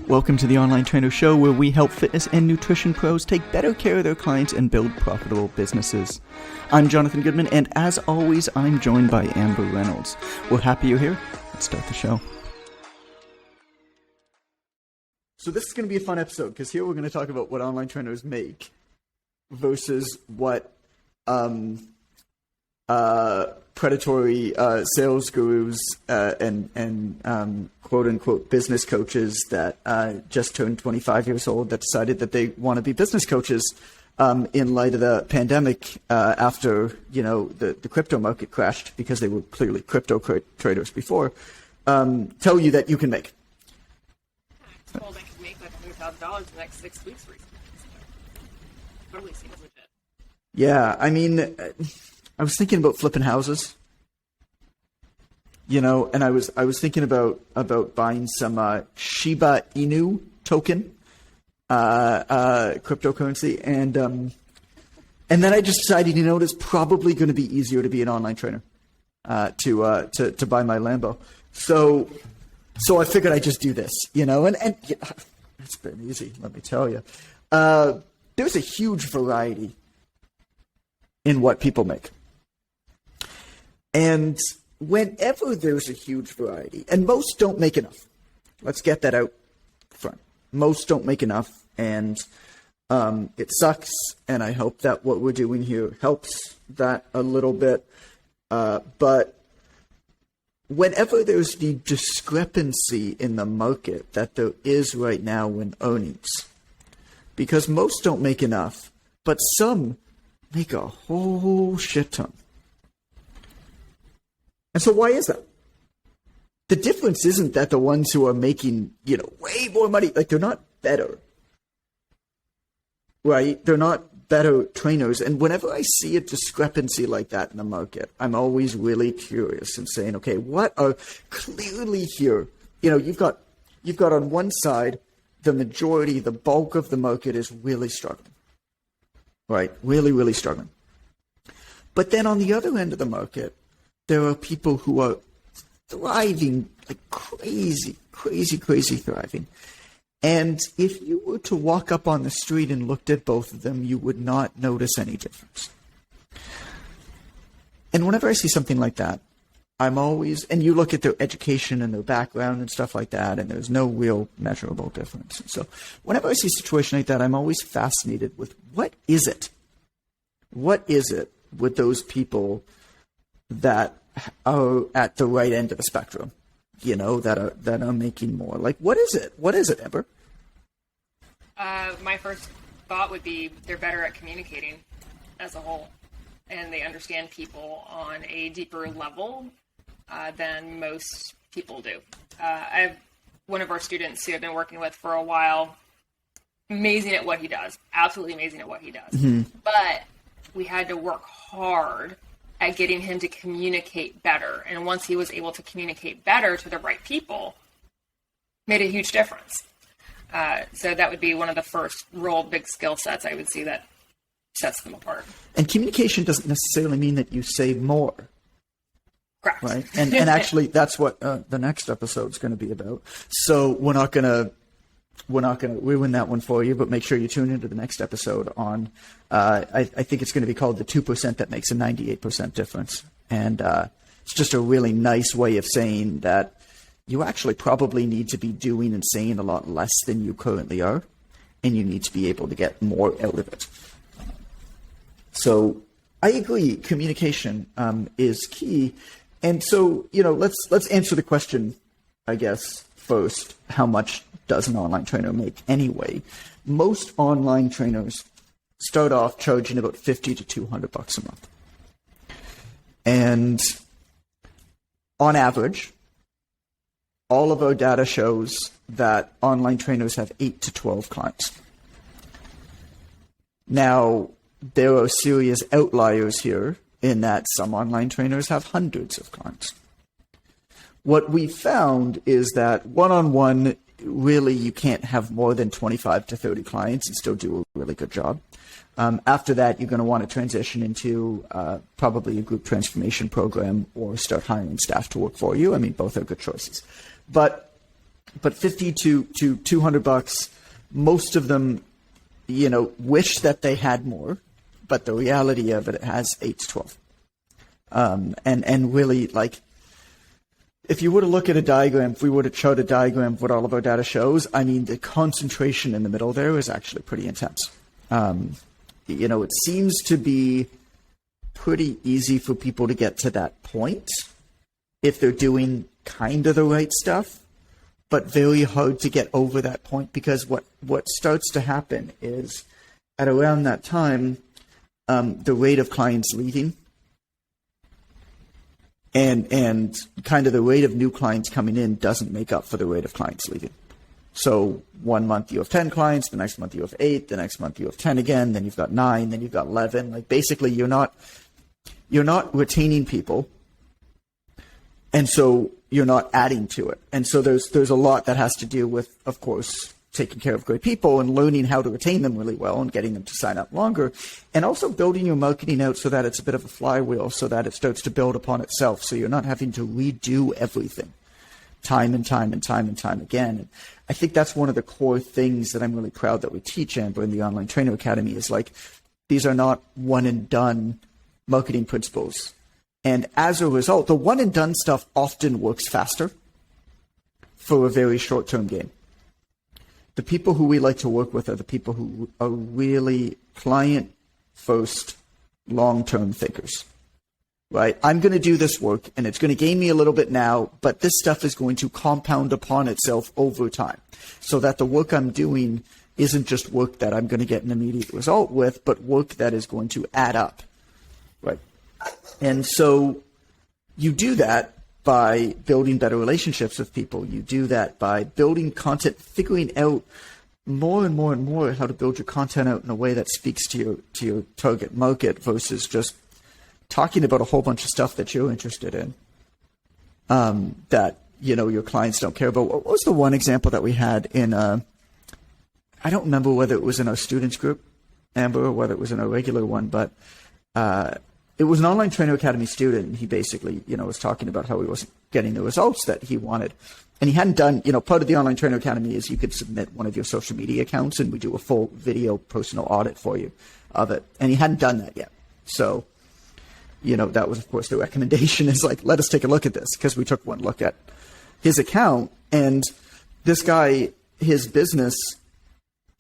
Welcome to the Online Trainer Show, where we help fitness and nutrition pros take better care of their clients and build profitable businesses. I'm Jonathan Goodman, and as always, I'm joined by Amber Reynolds. We're happy you're here. Let's start the show. So this is going to be a fun episode, because here we're going to talk about what online trainers make versus what predatory sales gurus and quote-unquote business coaches that just turned 25 years old that decided that they want to be business coaches in light of the pandemic after, the crypto market crashed, because they were clearly crypto traders before, tell you that you can make. I was told I could make like $100,000 in the next 6 weeks recently. Totally seems legit. Yeah, I mean, I was thinking about flipping houses, and I was thinking about buying some Shiba Inu token, cryptocurrency, and then I just decided, it's probably going to be easier to be an online trainer, to buy my Lambo. So I figured I'd just do this, and it's been easy, let me tell you. There's a huge variety in what people make. And whenever there's a huge variety, and most don't make enough, let's get that out front. Most don't make enough, and it sucks, and I hope that what we're doing here helps that a little bit. But whenever there's the discrepancy in the market that there is right now in earnings, because most don't make enough, but some make a whole shit ton. And so why is that? The difference isn't that the ones who are making, way more money, like they're not better, right? They're not better trainers. And whenever I see a discrepancy like that in the market, I'm always really curious and saying, okay, what are clearly here? You've got on one side, the majority, the bulk of the market is really struggling, right? Really, really struggling. But then on the other end of the market, there are people who are thriving, like crazy thriving. And if you were to walk up on the street and looked at both of them, you would not notice any difference. And whenever I see something like that, and you look at their education and their background and stuff like that, and there's no real measurable difference. So whenever I see a situation like that, I'm always fascinated with what is it? What is it with those people that are at the right end of the spectrum, that are making more? Like, what is it? What is it, Amber? My first thought would be they're better at communicating as a whole, and they understand people on a deeper level than most people do. I have one of our students who I've been working with for a while, amazing at what he does, absolutely amazing at what he does. Mm-hmm. But we had to work hard at getting him to communicate better. And once he was able to communicate better to the right people, made a huge difference. So that would be one of the first real big skill sets I would see that sets them apart. And communication doesn't necessarily mean that you say more. Correct. Right? And actually, that's what the next episode is going to be about. So we're not going to ruin that one for you, but make sure you tune into the next episode on, I think it's going to be called the 2% that makes a 98% difference. And it's just a really nice way of saying that you actually probably need to be doing and saying a lot less than you currently are, and you need to be able to get more out of it. So I agree, communication is key. And so, let's answer the question, I guess, first. How much does an online trainer make anyway? Most online trainers start off charging about $50 to $200 a month. And on average, all of our data shows that online trainers have 8 to 12 clients. Now, there are serious outliers here in that some online trainers have hundreds of clients. What we found is that one-on-one, really, you can't have more than 25 to 30 clients and still do a really good job. After that, you're going to want to transition into probably a group transformation program or start hiring staff to work for you. I mean, both are good choices. But but 50 to $200, most of them, wish that they had more, but the reality of it has 8 to 12. And really, like, if you were to look at a diagram, if we were to chart a diagram of what all of our data shows, I mean, the concentration in the middle there is actually pretty intense. It seems to be pretty easy for people to get to that point if they're doing kind of the right stuff, but very hard to get over that point, because what starts to happen is at around that time, the rate of clients leaving and kind of the rate of new clients coming in doesn't make up for the rate of clients leaving. So 1 month you have 10 clients, the next month you have 8, the next month you have 10 again, then you've got 9, then you've got 11. Like, basically you're not retaining people, and so you're not adding to it. And so there's a lot that has to do with, of course, taking care of great people and learning how to retain them really well and getting them to sign up longer, and also building your marketing out so that it's a bit of a flywheel, so that it starts to build upon itself, so you're not having to redo everything time and time and time and time again. And I think that's one of the core things that I'm really proud that we teach, Amber, in the Online Trainer Academy, is like, these are not one and done marketing principles. And as a result, the one and done stuff often works faster for a very short term gain. The people who we like to work with are the people who are really client first, long term thinkers. Right? I'm going to do this work and it's going to gain me a little bit now, but this stuff is going to compound upon itself over time, so that the work I'm doing isn't just work that I'm going to get an immediate result with, but work that is going to add up. Right? And so you do that by building better relationships with people. You do that by building content, figuring out more and more and more how to build your content out in a way that speaks to your target market, versus just talking about a whole bunch of stuff that you're interested in, that, your clients don't care about. What was the one example that we had in, I don't remember whether it was in our students group, Amber, or whether it was in a regular one, but it was an Online Trainer Academy student, and he basically, was talking about how he wasn't getting the results that he wanted. And he hadn't done, part of the Online Trainer Academy is you could submit one of your social media accounts and we do a full video personal audit for you of it. And he hadn't done that yet. So, that was, of course, the recommendation is like, let us take a look at this, because we took one look at his account, and this guy, his business,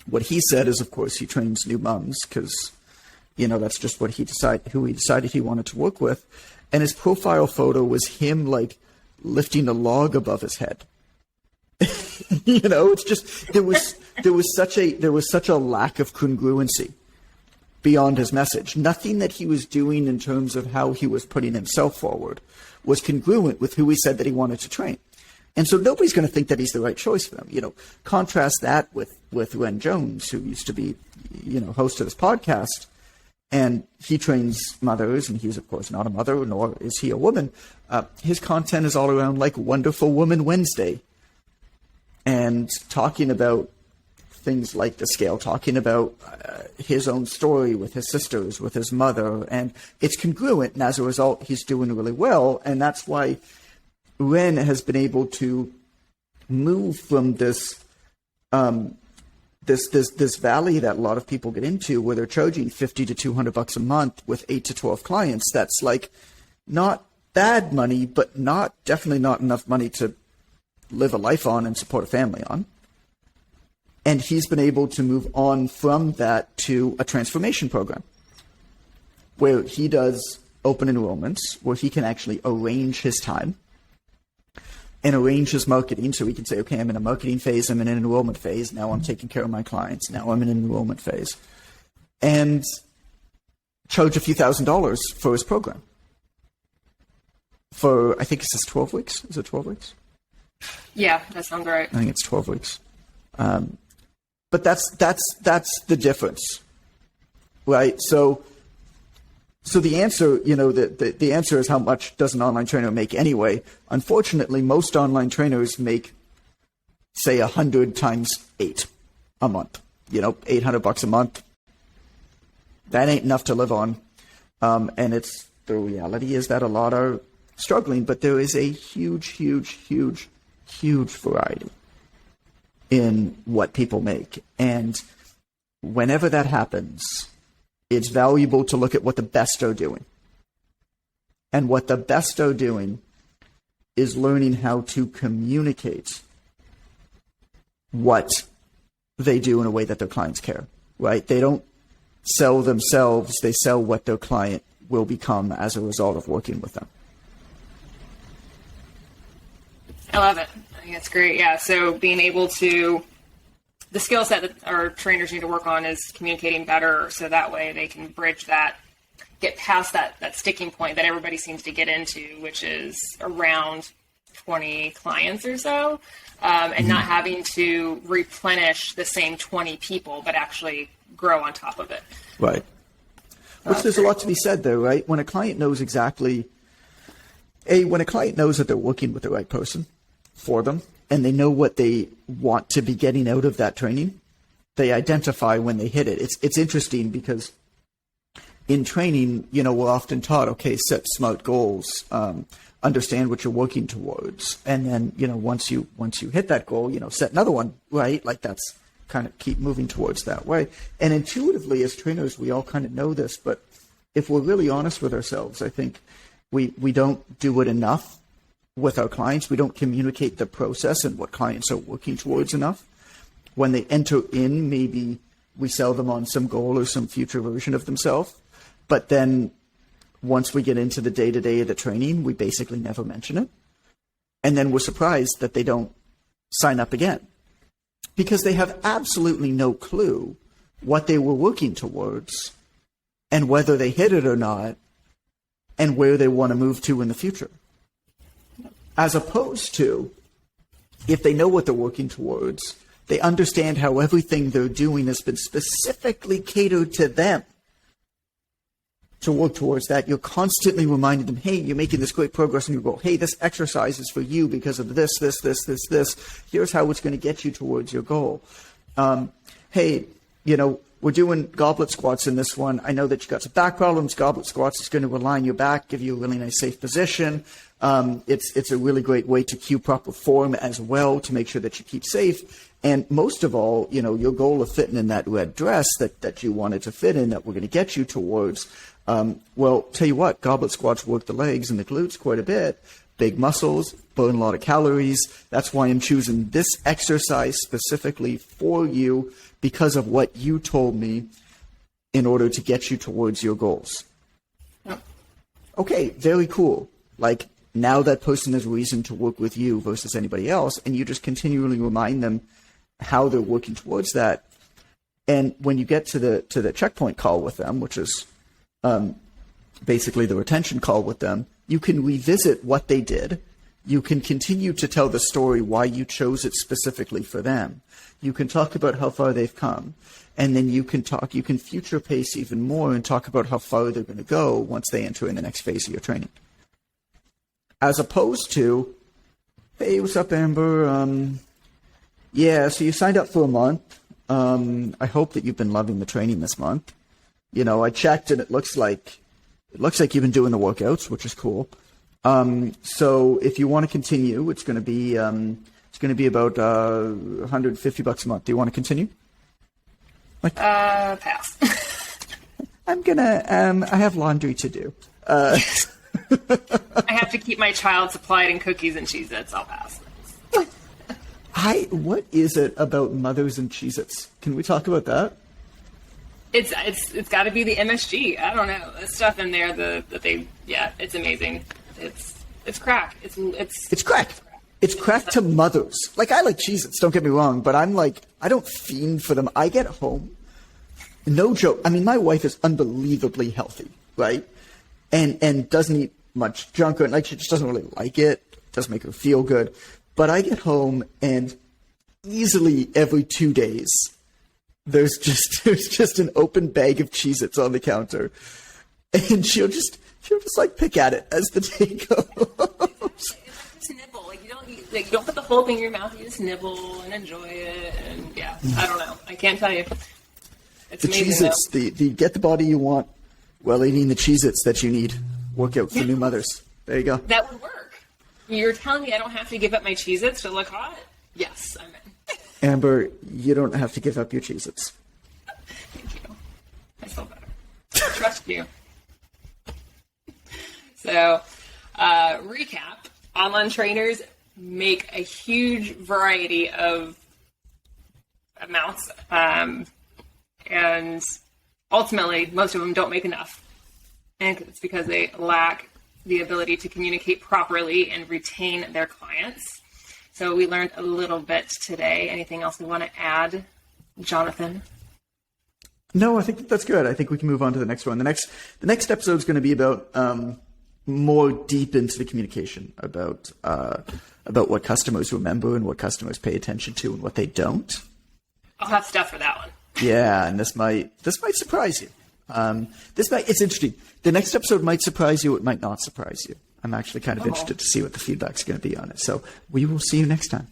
what he said is, of course, he trains new moms, because that's just what who he decided he wanted to work with. And his profile photo was him like lifting a log above his head. It's just, there was such a lack of congruency beyond his message. Nothing that he was doing in terms of how he was putting himself forward was congruent with who he said that he wanted to train. And so nobody's going to think that he's the right choice for them. Contrast that with Ren Jones, who used to be, host of this podcast. And he trains mothers, and he's, of course, not a mother, nor is he a woman. His content is all around, like, Wonderful Woman Wednesday, and talking about things like the scale, talking about his own story with his sisters, with his mother, and it's congruent, and as a result, he's doing really well. And that's why Ren has been able to move from this this valley that a lot of people get into, where they're charging $50 to $200 a month with 8 to 12 clients. That's like not bad money, but definitely not enough money to live a life on and support a family on. And he's been able to move on from that to a transformation program, where he does open enrollments, where he can actually arrange his time and arrange his marketing. So we can say, okay, I'm in a marketing phase, I'm in an enrollment phase, now I'm taking care of my clients, now I'm in an enrollment phase, and charge a few $1,000s for his program. For, I think it says 12 weeks. Is it 12 weeks? Yeah, that sounds right. I think it's 12 weeks. But that's the difference, right? So the answer, the answer is, how much does an online trainer make anyway? Unfortunately, most online trainers make, say, 100 times 8 a month. $800 a month. That ain't enough to live on. And the reality is that a lot are struggling, but there is a huge, huge, huge, huge variety in what people make. And whenever that happens, it's valuable to look at what the best are doing. And what the best are doing is learning how to communicate what they do in a way that their clients care, right? They don't sell themselves, they sell what their client will become as a result of working with them. I love it. I think that's great. Yeah. So being able to, the skill set that our trainers need to work on is communicating better, so that way they can bridge that, get past that sticking point that everybody seems to get into, which is around 20 clients or so, and not having to replenish the same 20 people, but actually grow on top of it. Right. Which there's a lot to be said, though, right? When a client knows exactly, when a client knows that they're working with the right person for them, and they know what they want to be getting out of that training, they identify when they hit it. It's interesting because in training, we're often taught, okay, set SMART goals, understand what you're working towards, and then, once you hit that goal, set another one, right? Like that's kind of keep moving towards that way. And intuitively, as trainers, we all kind of know this, but if we're really honest with ourselves, I think we don't do it enough with our clients. We don't communicate the process and what clients are working towards enough. When they enter in, maybe we sell them on some goal or some future version of themselves. But then once we get into the day-to-day of the training, we basically never mention it. And then we're surprised that they don't sign up again because they have absolutely no clue what they were working towards and whether they hit it or not and where they want to move to in the future. As opposed to, if they know what they're working towards, they understand how everything they're doing has been specifically catered to them to work towards that. You're constantly reminding them, hey, you're making this great progress in your goal. Hey, this exercise is for you because of this. Here's how it's going to get you towards your goal. Hey, we're doing goblet squats in this one. I know that you got some back problems. Goblet squats is going to align your back, give you a really nice safe position. It's a really great way to cue proper form as well to make sure that you keep safe. And most of all, your goal of fitting in that red dress that you wanted to fit in, that we're going to get you towards. Well, tell you what, goblet squats work the legs and the glutes quite a bit. Big muscles, burn a lot of calories. That's why I'm choosing this exercise specifically for you because of what you told me in order to get you towards your goals. Yep. Okay, very cool. Like, now that person has reason to work with you versus anybody else, and you just continually remind them how they're working towards that. And when you get to the checkpoint call with them, which is basically the retention call with them, you can revisit what they did. You can continue to tell the story why you chose it specifically for them. You can talk about how far they've come. And then you can future pace even more and talk about how far they're going to go once they enter in the next phase of your training. As opposed to, hey, what's up, Amber? Yeah, so you signed up for a month. I hope that you've been loving the training this month. I checked and it looks like you've been doing the workouts, which is cool. So if you want to continue, it's going to be about $150 a month. Do you want to continue? Pass. I have laundry to do. I have to keep my child supplied in cookies and Cheezits. I'll pass. What is it about mothers and Cheezits? Can we talk about that? It's got to be the MSG. I don't know, the stuff in there it's amazing. It's crack. It's crack. It's crack to mothers. Like, I like Cheez-Its, don't get me wrong, but I'm like, I don't fiend for them. I get home, no joke. I mean, my wife is unbelievably healthy, right? And doesn't eat much junk, or like, she just doesn't really like it. Doesn't make her feel good. But I get home and easily every 2 days, there's just an open bag of Cheez-Its on the counter. And she'll just like pick at it as the day goes. Just nibble. You don't put the whole thing in your mouth. You just nibble and enjoy it. And yeah, I don't know. I can't tell you. It's the Cheez-Its, the get the body you want while eating the Cheez-Its that you need. Workout for new mothers. There you go. That would work. You're telling me I don't have to give up my Cheez-Its to look hot? Yes, I'm in. Amber, you don't have to give up your Cheezits. Thank you. I feel better. Trust you. So, recap. Online trainers make a huge variety of amounts, and ultimately, most of them don't make enough. And it's because they lack the ability to communicate properly and retain their clients. So we learned a little bit today. Anything else we want to add, Jonathan? No, I think that's good. I think we can move on to the next one. The next episode is going to be about more deep into the communication about what customers remember and what customers pay attention to and what they don't. I'll have stuff for that one. Yeah, and this might surprise you. It's interesting. The next episode might surprise you. It might not surprise you. I'm actually kind of interested to see what the feedback's going to be on it. So we will see you next time.